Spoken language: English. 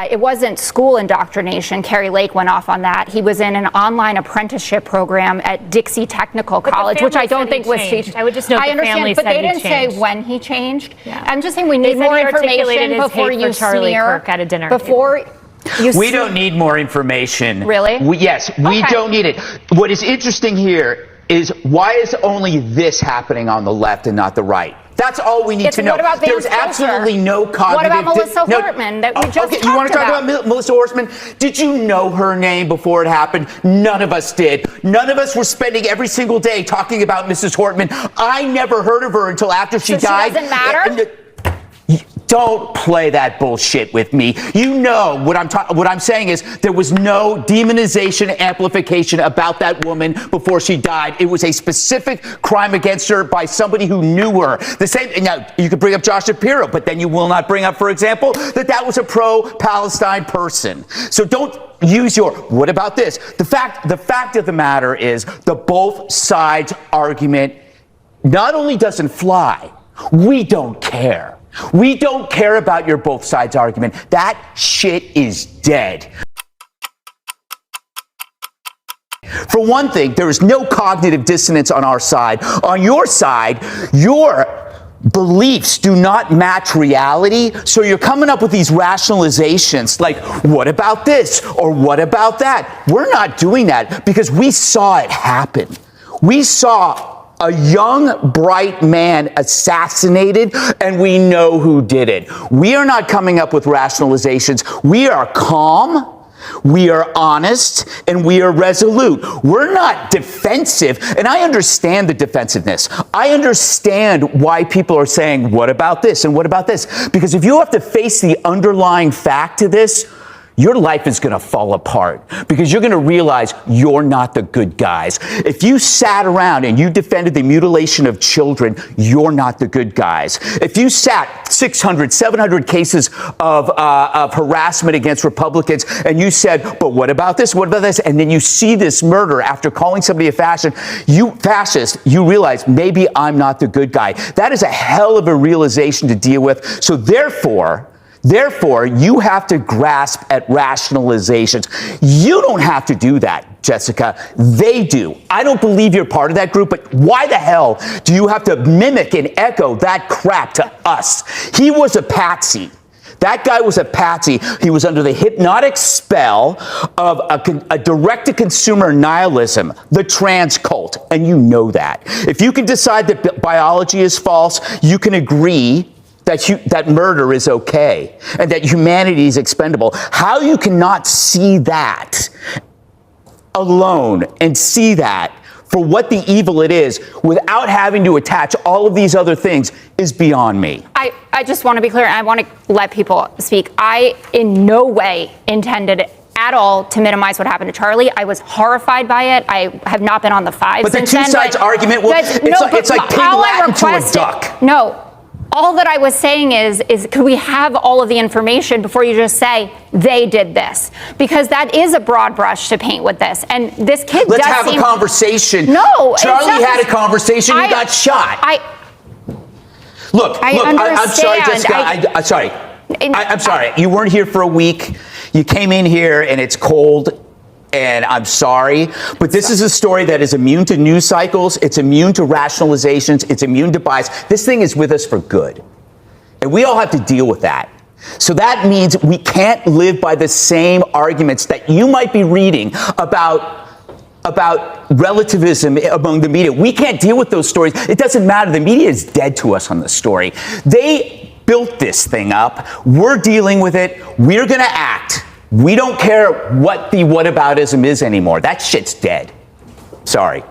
it wasn't school indoctrination. Carrie Lake went off on that. He was in an online apprenticeship program at Dixie Technical College, which I don't think was changed. I would just note the family said he changed. But they didn't say when he changed. Yeah. I'm just saying we need more information before you Charlie smear. Kirk at a dinner. We don't need more information. Really? Yes, we don't need it. What is interesting here is why is only this happening on the left and not the right? That's all we need to know. What about There's absolutely no cognitive... What about Melissa Hortman that we just talked about? You want to talk about Melissa Hortman? Did you know her name before it happened? None of us did. None of us were spending every single day talking about Mrs. Hortman. I never heard of her until after she died. So she doesn't matter? Don't play that bullshit with me. You know what I'm saying is there was no demonization, amplification about that woman before she died. It was a specific crime against her by somebody who knew her. The same. Now you could bring up Josh Shapiro, but then you will not bring up, for example, that was a pro-Palestine person. So don't use your. What about this? The fact of the matter is the both sides argument not only doesn't fly. We don't care. We don't care about your both sides argument. That shit is dead. For one thing, there is no cognitive dissonance on our side. On your side, your beliefs do not match reality, so you're coming up with these rationalizations like, what about this or what about that? We're not doing that because we saw it happen. We saw a young, bright man assassinated, and we know who did it. We are not coming up with rationalizations. We are calm, we are honest, and we are resolute. We're not defensive, and I understand the defensiveness. I understand why people are saying, what about this and what about this? Because if you have to face the underlying fact to this, your life is going to fall apart because you're going to realize you're not the good guys. If you sat around and you defended the mutilation of children, you're not the good guys. If you sat 600, 700 cases of harassment against Republicans and you said, but what about this? What about this? And then you see this murder after calling somebody a fascist, you realize maybe I'm not the good guy. That is a hell of a realization to deal with. So Therefore, you have to grasp at rationalizations. You don't have to do that, Jessica. They do. I don't believe you're part of that group, but why the hell do you have to mimic and echo that crap to us? He was a patsy. That guy was a patsy. He was under the hypnotic spell of a direct-to-consumer nihilism, the trans cult, and you know that. If you can decide that biology is false, you can agree that murder is okay and that humanity is expendable. How you cannot see that alone and see that for what the evil it is without having to attach all of these other things is beyond me. I just want to be clear, and I want to let people speak. I in no way intended at all to minimize what happened to Charlie. I was horrified by it. I have not been on the five but since the two sides argument, it's like pig Latin to a duck. No. All that I was saying is could we have all of the information before you just say they did this? Because that is a broad brush to paint with this. And this kid Let's have a conversation. No. Charlie had a conversation. He got shot. I'm sorry, Jessica. I'm sorry. I'm sorry. You weren't here for a week. You came in here and it's cold. And I'm sorry, but this is a story that is immune to news cycles. It's immune to rationalizations. It's immune to bias. This thing is with us for good. And we all have to deal with that. So that means we can't live by the same arguments that you might be reading about relativism among the media. We can't deal with those stories. It doesn't matter. The media is dead to us on the story. They built this thing up. We're dealing with it. We're going to act. We don't care what the whataboutism is anymore. That shit's dead. Sorry.